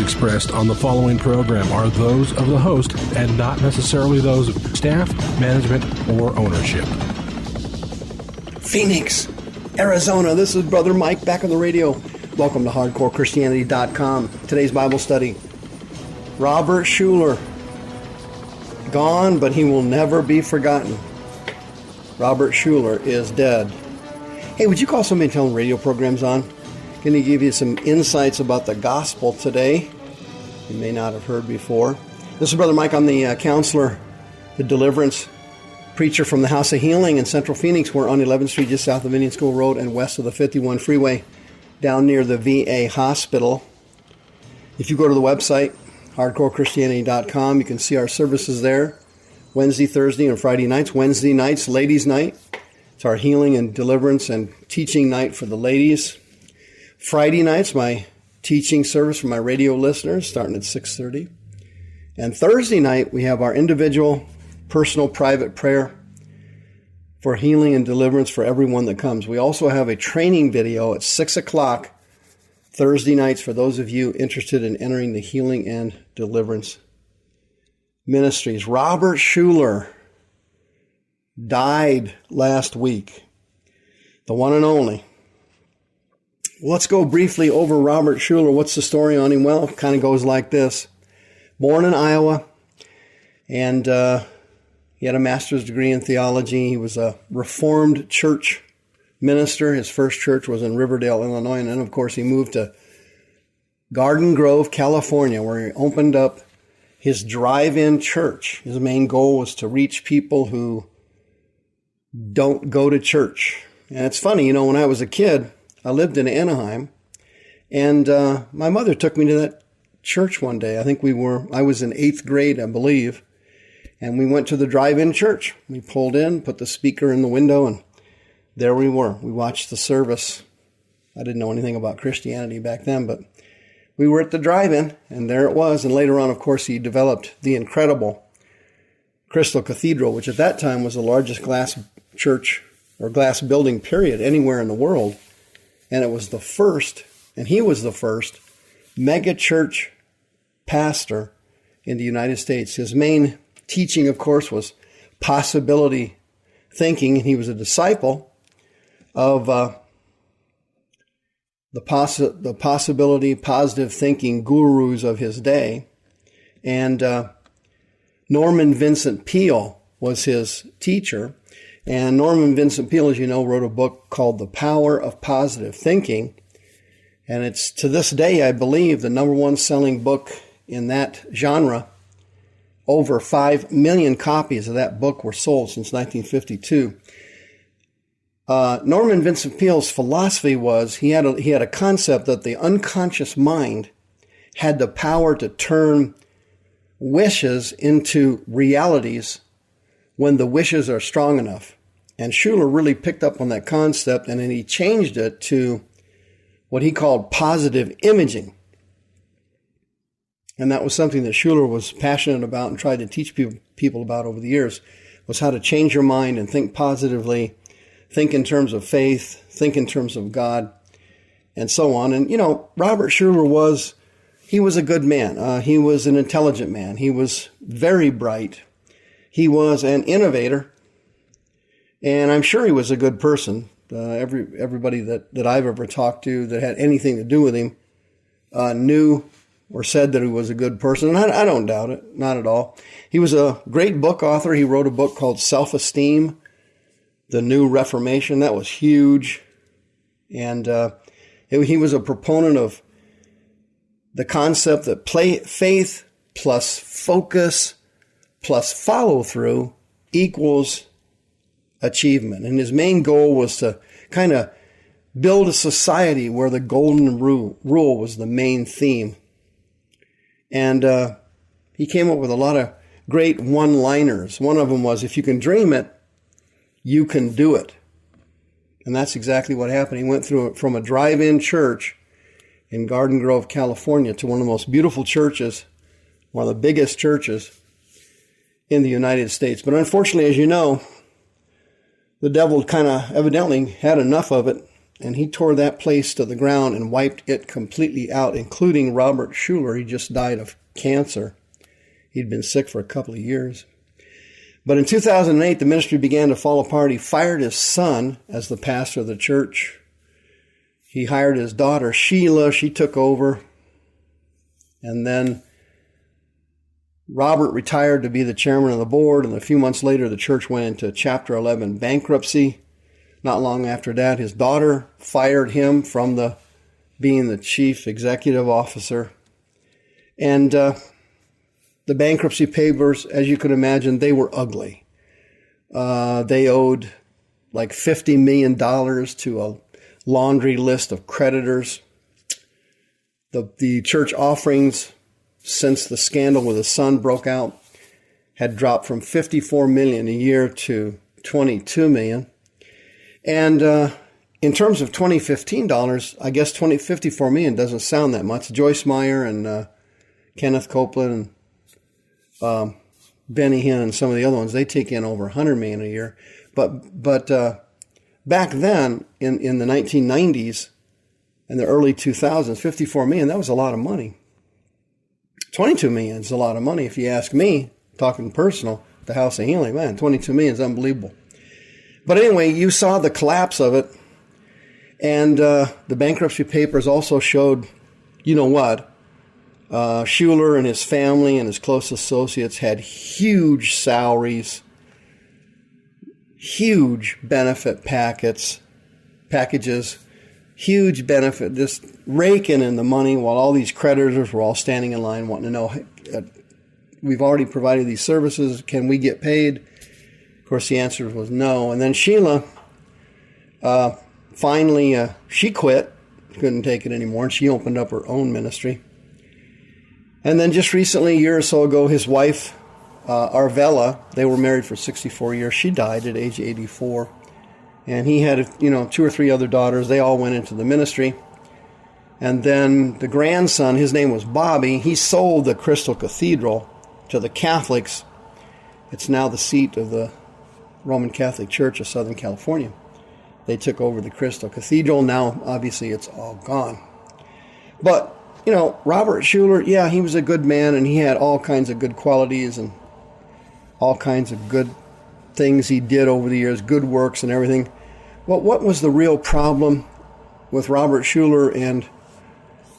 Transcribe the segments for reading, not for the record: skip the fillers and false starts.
expressed on the following program are those of the host and not necessarily those of staff, management, or ownership. Phoenix, Arizona, this is Brother Mike back on the radio. Welcome to HardcoreChristianity.com. Today's Bible study, Robert Schuller. Gone, but he will never be forgotten. Robert Schuller is dead. Hey, would you call somebody and tell them radio program's on? Going to give you some insights about the gospel today you may not have heard before. This is Brother Mike. I'm the counselor, the deliverance preacher from the House of Healing in Central Phoenix. We're on 11th Street, just south of Indian School Road and west of the 51 freeway, down near the VA hospital. If you go to the website, HardcoreChristianity.com, you can see our services there. Wednesday, Thursday, and Friday nights. Wednesday nights, ladies' night. It's our healing and deliverance and teaching night for the ladies. Friday nights, my teaching service for my radio listeners, starting at 6:30. And Thursday night, we have our individual, personal, private prayer for healing and deliverance for everyone that comes. We also have a training video at 6 o'clock Thursday nights for those of you interested in entering the healing and deliverance ministries. Robert Schuller died last week, the one and only. Let's go briefly over Robert Schuller. What's the story on him? Well, it kind of goes like this. Born in Iowa, and he had a master's degree in theology. He was a Reformed church minister. His first church was in Riverdale, Illinois, and then, of course, he moved to Garden Grove, California, where he opened up his drive-in church. His main goal was to reach people who don't go to church. And it's funny, when I was a kid, I lived in Anaheim, and my mother took me to that church one day. I was in 8th grade, I believe, and we went to the drive-in church. We pulled in, put the speaker in the window, and there we were. We watched the service. I didn't know anything about Christianity back then, but we were at the drive-in, and there it was. And later on, of course, he developed the incredible Crystal Cathedral, which at that time was the largest glass church or glass building, period, anywhere in the world. And it was the first, and he was the first, mega church pastor in the United States. His main teaching, of course, was possibility thinking, and he was a disciple of the possibility, positive thinking gurus of his day. And Norman Vincent Peale was his teacher. And Norman Vincent Peale, as you know, wrote a book called The Power of Positive Thinking. And it's, to this day, I believe, the number one selling book in that genre. Over 5 million copies of that book were sold since 1952. Norman Vincent Peale's philosophy was he had a concept that the unconscious mind had the power to turn wishes into realities when the wishes are strong enough. And Schuller really picked up on that concept, and then he changed it to what he called positive imaging. And that was something that Schuller was passionate about and tried to teach people about over the years, was how to change your mind and think positively, think in terms of faith, think in terms of God, and so on. And, Robert Schuller was a good man. He was an intelligent man. He was very bright. He was an innovator. And I'm sure he was a good person. Everybody that I've ever talked to that had anything to do with him knew or said that he was a good person. And I don't doubt it, not at all. He was a great book author. He wrote a book called Self-Esteem, The New Reformation. That was huge. And he was a proponent of the concept that faith plus focus plus follow-through equals achievement. And his main goal was to kind of build a society where the golden rule was the main theme. And he came up with a lot of great one-liners. One of them was, if you can dream it, you can do it. And that's exactly what happened. He went from a drive-in church in Garden Grove, California, to one of the most beautiful churches, one of the biggest churches in the United States. But unfortunately, as you know, the devil kind of evidently had enough of it, and he tore that place to the ground and wiped it completely out, including Robert Schuller. He just died of cancer. He'd been sick for a couple of years. But in 2008, the ministry began to fall apart. He fired his son as the pastor of the church. He hired his daughter, Sheila. She took over. And then Robert retired to be the chairman of the board. And a few months later, the church went into Chapter 11 bankruptcy. Not long after that, his daughter fired him from being the chief executive officer. And the bankruptcy papers, as you could imagine, they were ugly. They owed like $50 million to a laundry list of creditors. The church offerings, since the scandal with his son broke out, had dropped from $54 million a year to $22 million. And in terms of 2015 dollars, I guess $54 million doesn't sound that much. Joyce Meyer and Kenneth Copeland and Benny Hinn and some of the other ones, they take in over $100 million a year. But back then, in the 1990s and the early 2000s, $54 million, that was a lot of money. $22 million is a lot of money. If you ask me, talking personal, the House of Healing, man, $22 million is unbelievable. But anyway, you saw the collapse of it. And the bankruptcy papers also showed, you know what? Schuller and his family and his close associates had huge salaries, huge benefit packages, huge benefit, just raking in the money while all these creditors were all standing in line wanting to know, we've already provided these services, can we get paid? Of course, the answer was no. And then Sheila, finally, she quit, couldn't take it anymore, and she opened up her own ministry. And then just recently, a year or so ago, his wife, Arvella, they were married for 64 years. She died at age 84. And he had, 2 or 3 other daughters. They all went into the ministry. And then the grandson, his name was Bobby, he sold the Crystal Cathedral to the Catholics. It's now the seat of the Roman Catholic Church of Southern California. They took over the Crystal Cathedral. Now, obviously, it's all gone. But Robert Schuller, yeah, he was a good man, and he had all kinds of good qualities and all kinds of good things he did over the years, good works and everything. Well, what was the real problem with Robert Schuller and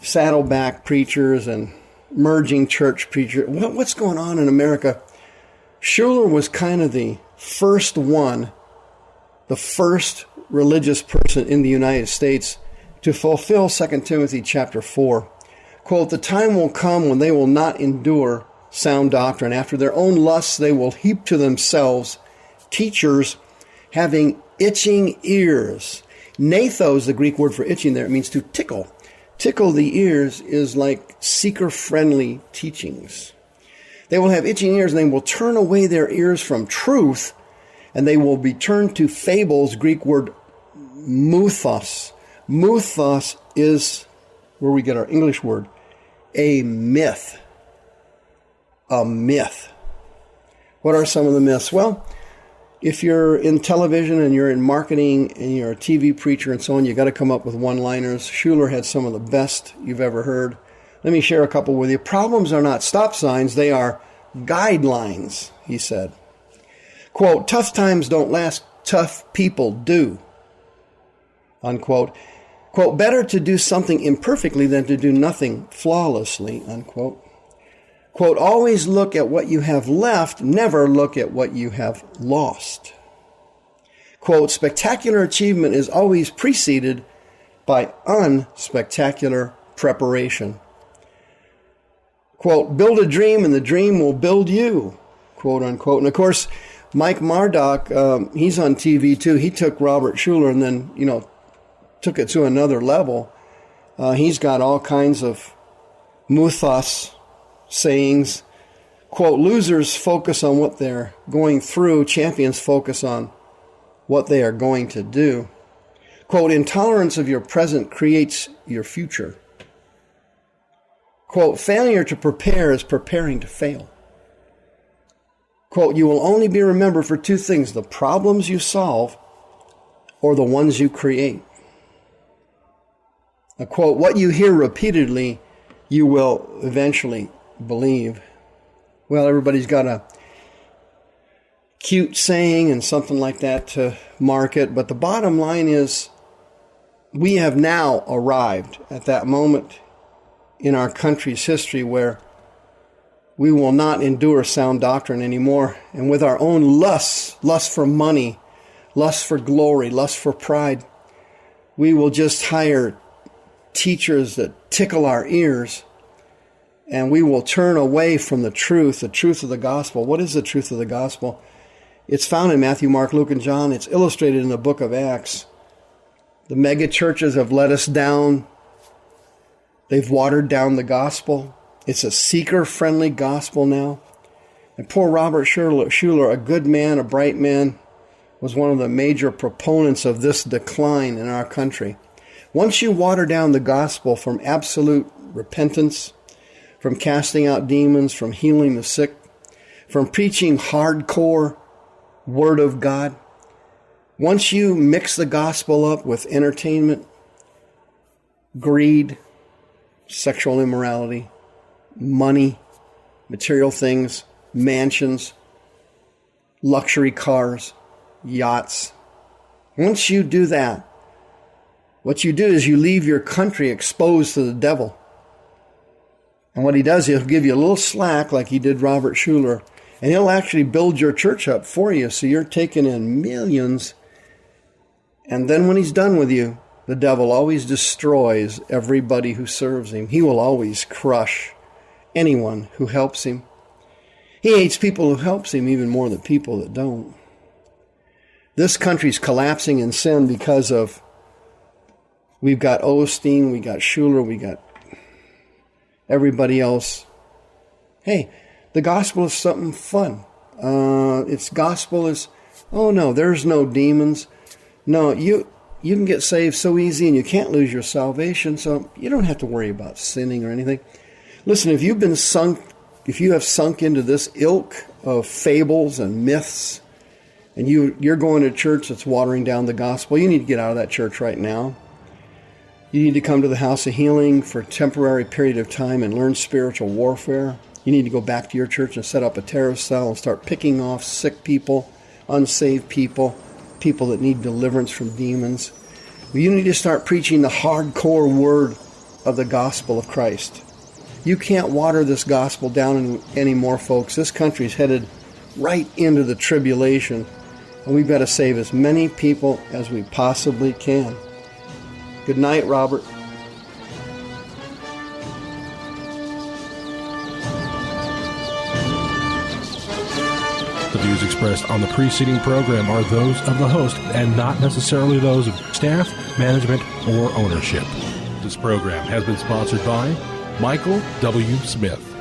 saddleback preachers and merging church preachers? What's going on in America? Schuller was kind of the first religious person in the United States to fulfill 2 Timothy chapter 4. Quote, "The time will come when they will not endure sound doctrine. After their own lusts they will heap to themselves teachers having itching ears." Nathos, the Greek word for itching there, it means to tickle. Tickle the ears is like seeker-friendly teachings. They will have itching ears, and they will turn away their ears from truth, and they will be turned to fables, Greek word muthos. Muthos is where we get our English word, a myth. A myth. What are some of the myths? Well, if you're in television and you're in marketing and you're a TV preacher and so on, you got to come up with one-liners. Schuller had some of the best you've ever heard. Let me share a couple with you. Problems are not stop signs, they are guidelines, he said. Quote, "Tough times don't last, tough people do." Unquote. Quote, "Better to do something imperfectly than to do nothing flawlessly." Unquote. Quote, "Always look at what you have left, never look at what you have lost." Quote, "Spectacular achievement is always preceded by unspectacular preparation." Quote, "Build a dream and the dream will build you." Quote, unquote. And of course, Mike Murdoch, he's on TV too. He took Robert Schuller and then, took it to another level. He's got all kinds of muthos sayings. Quote, "Losers focus on what they're going through. Champions focus on what they are going to do." Quote, "Intolerance of your present creates your future." Quote, "Failure to prepare is preparing to fail." Quote, "You will only be remembered for 2 things, the problems you solve or the ones you create." A quote, what you hear repeatedly, you will eventually believe. Well, everybody's got a cute saying and something like that to market, but the bottom line is we have now arrived at that moment in our country's history where we will not endure sound doctrine anymore, and with our own lust for money, lust for glory, lust for pride, we will just hire teachers that tickle our ears, and we will turn away from the truth of the gospel. What is the truth of the gospel? It's found in Matthew, Mark, Luke, and John. It's illustrated in the book of Acts. The mega churches have let us down. They've watered down the gospel. It's a seeker-friendly gospel now. And poor Robert Schuller, a good man, a bright man, was one of the major proponents of this decline in our country. Once you water down the gospel from absolute repentance, from casting out demons, from healing the sick, from preaching hardcore Word of God, once you mix the gospel up with entertainment, greed, sexual immorality, money, material things, mansions, luxury cars, yachts. Once you do that, what you do is you leave your country exposed to the devil. And what he does, he'll give you a little slack like he did Robert Schuller, and he'll actually build your church up for you so you're taking in millions. And then when he's done with you, the devil always destroys everybody who serves him. He will always crush anyone who helps him. He hates people who helps him even more than people that don't. This country's collapsing in sin because of, we've got Osteen, we got Schuller, we got everybody else. Hey, the gospel is something fun. Its gospel is, oh no, there's no demons. No, you can get saved so easy and you can't lose your salvation, so you don't have to worry about sinning or anything. Listen, if you have sunk into this ilk of fables and myths, and you're going to a church that's watering down the gospel, you need to get out of that church right now. You need to come to the house of healing for a temporary period of time and learn spiritual warfare. You need to go back to your church and set up a terrorist cell and start picking off sick people, unsaved people, people that need deliverance from demons. You need to start preaching the hardcore word of the gospel of Christ. You can't water this gospel down anymore, folks. This country's headed right into the tribulation, and we've got to save as many people as we possibly can. Good night, Robert. The views expressed on the preceding program are those of the host and not necessarily those of staff, management, or ownership. This program has been sponsored by Michael W. Smith.